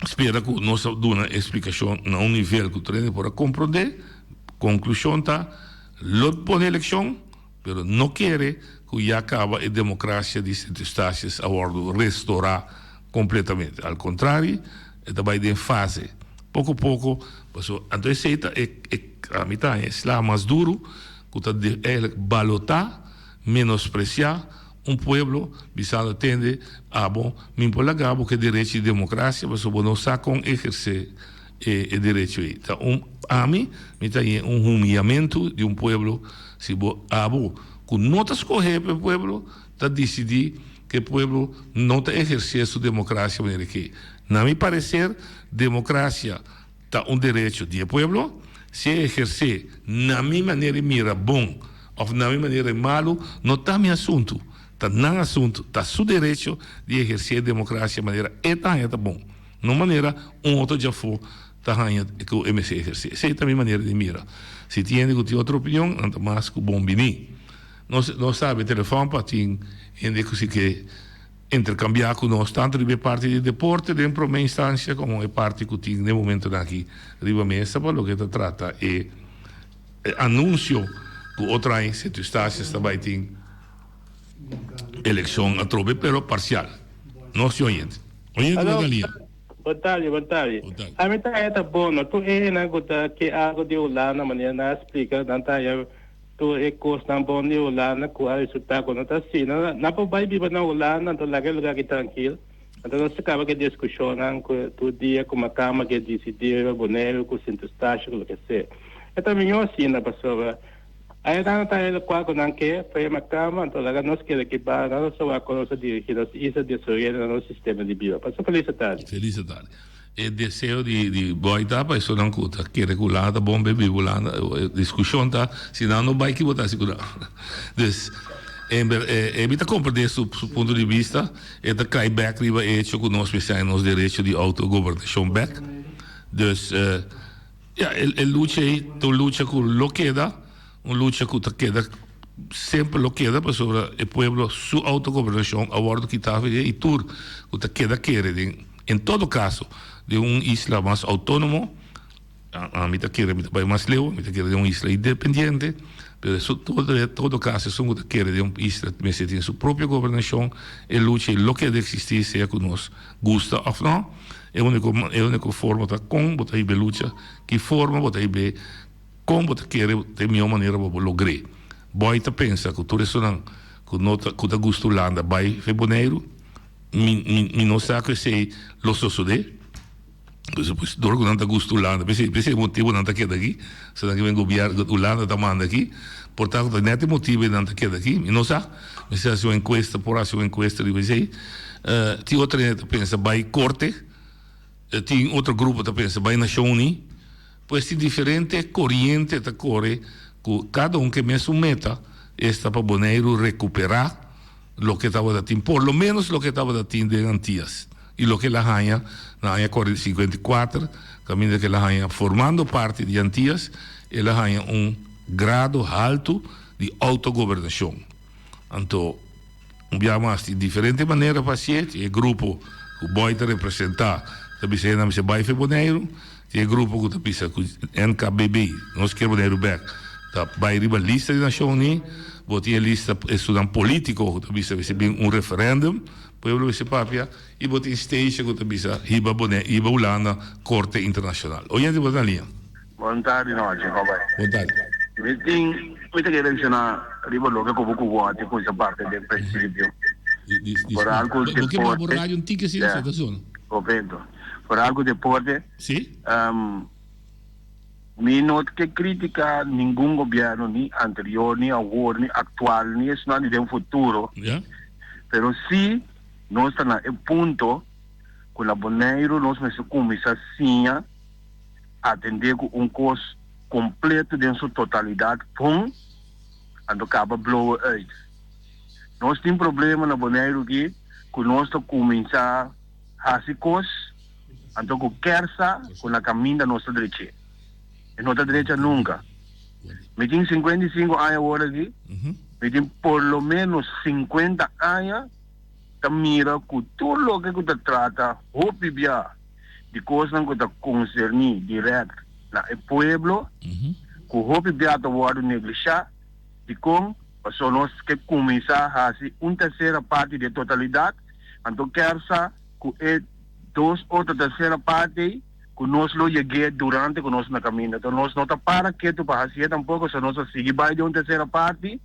espera que nós dê uma explicação a um nível que o treino para compreender. Conclusão está, lot por eleição, pero no quiere que ya acaba a democracia de Centro-Estácios a restaurar completamente. Al contrario, está vai em fase. Pouco a pouco, então a mitad é lá mais duro, que está balotar, menospreciar pueblo, bisado tende a bom, me impolagabo que direito de democracia, mas o não sabe como exercer o direito aí. Então, a mim, me tem humilhamento de pueblo, se com notas escorrer para o pueblo, está decidir que o pueblo não está exercer sua democracia maneira que. Na meu parecer, democracia está direito do pueblo, se exercer na minha maneira mira bom ou na minha maneira malo, não está meu assunto. Está não assunto, está seu direito de exercer a democracia de maneira eta bom. Não maneira outro já for tá que o MC exercer. Essa é a minha maneira de mira. Se tem outra opinião, anda mais que bom bini. Não sabe telefone para ter gente que intercambiar com nós, tanto de parte de deporte, de primeira instância, como é parte que tem no momento aqui, riba mesa, para o que se trata é anúncio que outra em Centro-Estácios também tem eleição a trobe, pero parcial. Não se oriente. Oriente da linha. Boa tarde. A mim tá bom, tu é na gota que algo de lá na maneira na explica, não tá tu é costa bom de lá na qual isso tá quando tá assim, na para vai viver na lá na to lugar que tranquilo. Então nós acaba que discussão com tu dia com uma cama que decidir boneiro com Centro-Estácios o que seja. Então melhor assim na pessoa. Aí tá qual que não quer, foi uma cama, então lá nós queremos que para nós só a coisa de que nós isso de sorrir no sistema de vida. Passou felicidade. Felicidade. E desejo de boitar para isso não custa, que regulada, bom bebê, bulanda, discussão tá, senão não vai que botar segura. Evita compreender seu ponto de vista, e da cai back riba hecho que nós pensamos nos direitos de autogovernação back. Dus, luta com lo queda, luta que queda sempre lo queda para sobre o pueblo su autogovernação a bordo que estava e tur que queda querer em todo caso de isla mais autônomo a mim quer vai mais leu me quer de isla independente mas todo caso são que quer de isla que tem sua própria governação e luta lo que existir seja que nos gusta ou não é a única forma de como botar aí luta que forma botar aí como você quer de minha maneira para lograr. Boy te pensa que tudo isso não que tá gostando vai ser boneiro, me não sabe que sei lo sucede. Depois dor que não tá gostando, pensei motivo não tá aqui daqui, se não que vem governo Holanda tá manda aqui, portanto net motivo não tá aqui daqui, me não sabe, me se faz uma encuesta, por assim uma encuesta de você, tem outra gente pensa vai corte, tem outro grupo que pensa vai nação pues tem diferente corrente da corre que cada que me submeta está para boneiro recuperar lo que estava da por lo menos lo que estava da de Antillas e lo que la hanha na hanha 54 caminho que la hanha formando parte de Antillas ela hanha grado alto de autogovernação então mais de diferente maneira para ser e grupo que pode representar também se vai ser boneiro tem grupo que está com NKBB, nós queremos boneiro back, tá vai riba lista de Nação Unida, botar lista estudante político que está se bem referendum, pueblo esse papia e botar stage que está bisa riba boneiro, riba Holanda, corte internacional. Hoje é de boa linha. Boa tarde, não, Boa tarde. Mete que elecionar riba logo como que vote com essa parte do princípio. Por algo de porque vai borrar tique assim essa zona. Correto. Por algo de deporte, sim. Me noto que critica nenhum governo, nem anterior, nem agora, nem atual, nem isso não é de um futuro. Yeah. Pero sim, nós estamos no ponto que o boneiro nós começamos assim a atender com custo completo de sua totalidade, com quando acaba blow out. Nós temos problema no boneiro que nós começamos a fazer coisas então, com quersa, com a caminho da nossa direita. E nossa direita nunca. Me tem 55 anos agora aqui. Me tem por lo menos 50 anos. Que mira que tudo o que você trata, bia, de coisas que você concerne direto no povo, que bia está sendo negligenciado, de como Paso nos que começar a terceira parte de totalidade, então quer-se que outra terceira parte que nós lo cheguei durante que nós na caminho. Então nós não está para que tu para fazer tampouco, se nós seguir vai de uma terceira parte,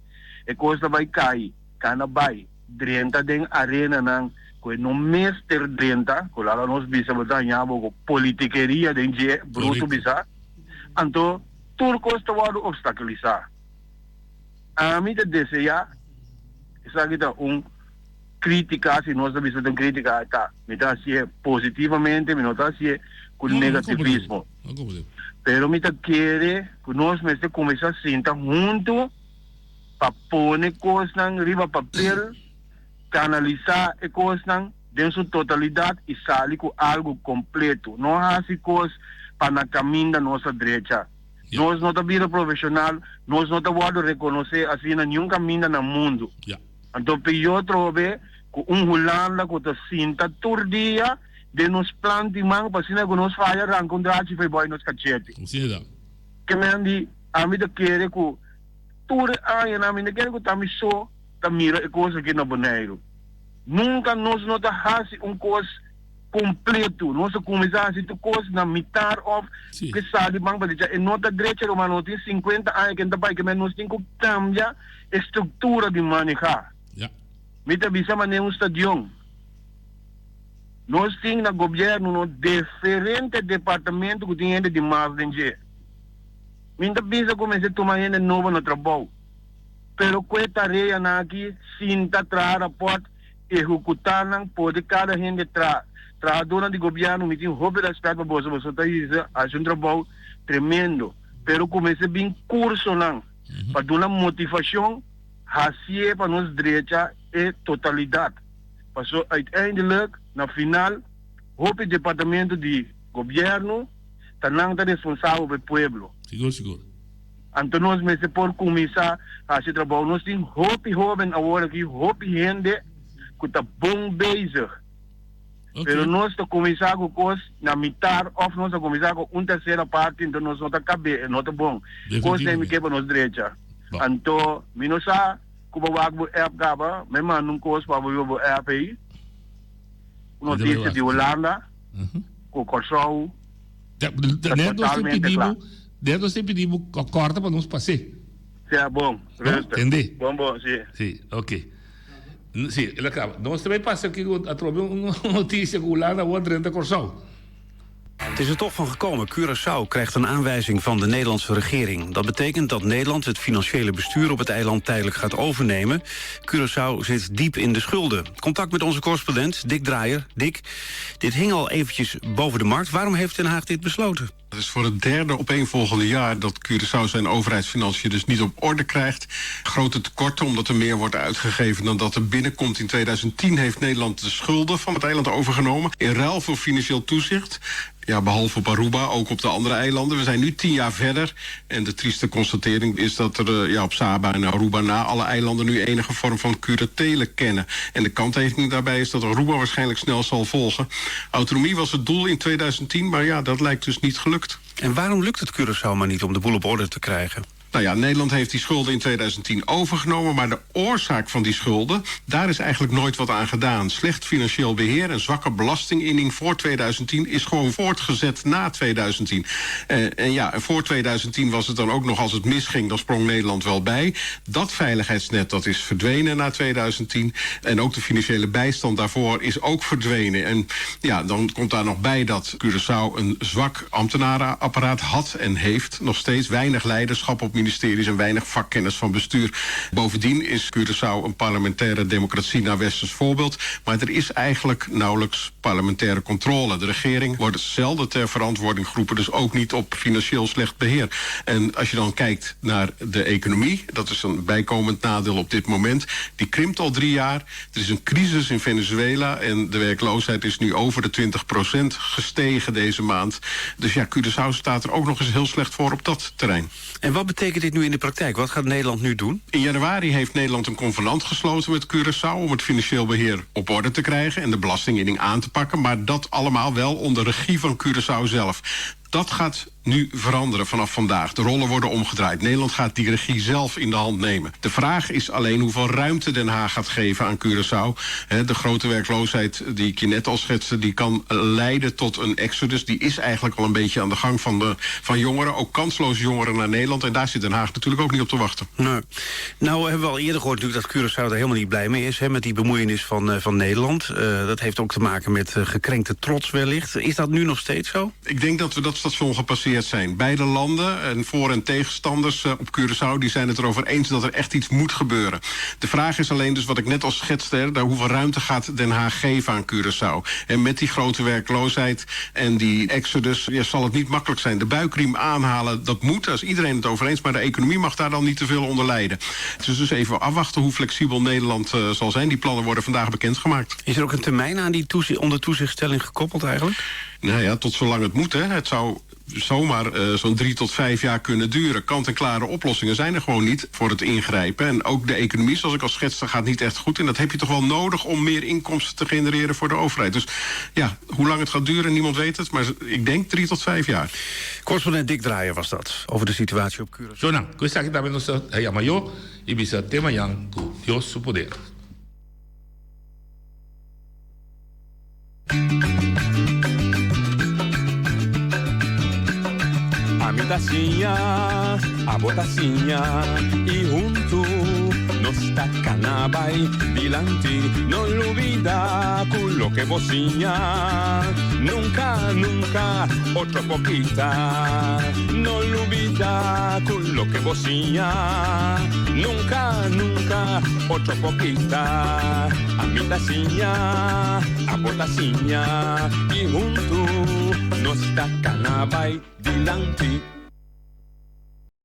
e coisa vai cair, cana vai, drenta den arena não, que no mês ter drenta, que lá nós bisa botar com politiqueria de bruto bisa, então tudo costa vai obstaculizar. A mim de desejar, isso aqui tá crítica, se nós bisa de crítica, tá, me dá se positivamente, me dá se com negativismo. Pero me quer que nós mesmo começar a sentar junto para pôr coisas em riba papel, canalizar as coisas em sua totalidade e sair com algo completo. Não há assim coisas para na caminho da nossa direita. Nós não estamos profissional, nós não estamos reconhecer assim nenhum caminho no mundo. Então, eu trouxe que Holanda que está senta todo dia de nos plantar mão para que nos faça encontrar se foi bom nos cachete. Que me andi a mim de querer que tudo aí na minha querer que também só tá mira a coisa que na boneiro. Nunca nós não tá fazendo coisa completo. Nós começar a fazer coisa na metade of que sabe bang para dizer e nota direita uma nota 50 aí que ainda vai que nós temos que cambiar a estrutura de manejar. Mita bisa manejar um estadião. Nós temos no governo diferentes departamentos que têm de mais de Minta bisa comecei a tomar ainda novo no trabalho. Pero que tarefa na aqui, sinta tra rapport, executar não pode cada gente dona de governo, me tem roupa de respeito para você tá isso, é um trabalho tremendo. Pero comecei bem curso não, para dar uma motivação, assim para nós direita e totalidade. Passou uiteindelijk, na final, roupa de departamento de governo, tá não tá responsável pelo pueblo. Seguro. Então nós mesmo por começar a fazer trabalho, nós temos jovem agora aqui, gente que está bom bezig. Pero nós estamos começar com coisas na metade, ou nós estamos começar com uma terceira parte, então nós não está cabendo, não está bom. Coisa é que para nós direita. Então, nós sabemos que o bagulho é acaba, mesmo num coisa para o app aí, notícia de Holanda, com o Corsol. Dentro sempre pedimos corta para nos passar. Sim, bom. Entendeu? Bom, sim. Sim, ok. Sim, ele acaba. Nós também passamos aqui a trocar uma notícia com o Holanda, o Drenthe Corsol. Het is er toch van gekomen. Curaçao krijgt een aanwijzing van de Nederlandse regering. Dat betekent dat Nederland het financiële bestuur op het eiland tijdelijk gaat overnemen. Curaçao zit diep in de schulden. Contact met onze correspondent, Dick Draaier. Dick, dit hing al eventjes boven de markt. Waarom heeft Den Haag dit besloten? Het is voor het derde opeenvolgende jaar dat Curaçao zijn overheidsfinanciën dus niet op orde krijgt. Grote tekorten omdat er meer wordt uitgegeven dan dat er binnenkomt. In 2010 heeft Nederland de schulden van het eiland overgenomen in ruil voor financieel toezicht. Ja, behalve op Aruba, ook op de andere eilanden. We zijn nu 10 jaar verder. En de trieste constatering is dat er op Saba en Aruba na alle eilanden nu enige vorm van curatele kennen. En de kanttekening daarbij is dat Aruba waarschijnlijk snel zal volgen. Autonomie was het doel in 2010, maar ja, dat lijkt dus niet gelukt. En waarom lukt het Curaçao maar niet om de boel op orde te krijgen? Nou ja, Nederland heeft die schulden in 2010 overgenomen, maar de oorzaak van die schulden, daar is eigenlijk nooit wat aan gedaan. Slecht financieel beheer en zwakke belastinginning voor 2010 is gewoon voortgezet na 2010. En voor 2010 was het dan ook nog, als het misging, dan sprong Nederland wel bij. Dat veiligheidsnet, dat is verdwenen na 2010. En ook de financiële bijstand daarvoor is ook verdwenen. En ja, dan komt daar nog bij dat Curaçao een zwak ambtenarenapparaat had en heeft. Nog steeds weinig leiderschap op ministeries en weinig vakkennis van bestuur. Bovendien is Curaçao een parlementaire democratie naar westers voorbeeld, maar er is eigenlijk nauwelijks parlementaire controle. De regering wordt zelden ter verantwoording geroepen, dus ook niet op financieel slecht beheer. En als je dan kijkt naar de economie, dat is een bijkomend nadeel op dit moment, die krimpt al 3 jaar. Er is een crisis in Venezuela en de werkloosheid is nu over de 20% gestegen deze maand. Dus ja, Curaçao staat er ook nog eens heel slecht voor op dat terrein. En wat betekent dit nu in de praktijk? Wat gaat Nederland nu doen? In januari heeft Nederland een convenant gesloten met Curaçao om het financieel beheer op orde te krijgen en de belastinginning aan te pakken, maar dat allemaal wel onder regie van Curaçao zelf. Dat gaat nu veranderen vanaf vandaag. De rollen worden omgedraaid. Nederland gaat die regie zelf in de hand nemen. De vraag is alleen hoeveel ruimte Den Haag gaat geven aan Curaçao. De grote werkloosheid die ik je net al schetste, die kan leiden tot een exodus. Die is eigenlijk al een beetje aan de gang van jongeren. Ook kansloze jongeren naar Nederland. En daar zit Den Haag natuurlijk ook niet op te wachten. Nee. Nou hebben we al eerder gehoord natuurlijk dat Curaçao er helemaal niet blij mee is. Met die bemoeienis van Nederland. Dat heeft ook te maken met gekrenkte trots wellicht. Is dat nu nog steeds zo? Ik denk dat we dat station gepasseerd zijn. Beide landen, en voor- en tegenstanders op Curaçao, die zijn het erover eens dat er echt iets moet gebeuren. De vraag is alleen dus wat ik net al schetste, hoeveel ruimte gaat Den Haag geven aan Curaçao? En met die grote werkloosheid en die exodus zal het niet makkelijk zijn. De buikriem aanhalen, dat moet, daar is iedereen het over eens, maar de economie mag daar dan niet te veel onder lijden. Het is dus even afwachten hoe flexibel Nederland zal zijn. Die plannen worden vandaag bekendgemaakt. Is er ook een termijn aan die onder toezichtstelling gekoppeld eigenlijk? Nou ja, tot zolang het moet. Hè. Het zou zomaar zo'n 3 tot 5 jaar kunnen duren. Kant-en-klare oplossingen zijn er gewoon niet voor het ingrijpen. En ook de economie, zoals ik al schetste, gaat niet echt goed. En dat heb je toch wel nodig om meer inkomsten te genereren voor de overheid. Dus ja, hoe lang het gaat duren, niemand weet het. Maar ik denk 3 tot 5 jaar. Correspondent Dick Draaier was dat, over de situatie op Curaçao. Jonah, questa che abbiamo chiamato Ibiza tema yang ku Dios su poder. A mi tacinha, a botacinha, y junto nos tacanabay, dilanti, no olvida con lo que bocinha, nunca, nunca, otro poquita, no olvida con lo que bocinha, nunca, nunca, otro poquita, a mi tacinha, a botacinha, y junto nos tacanabay, dilanti.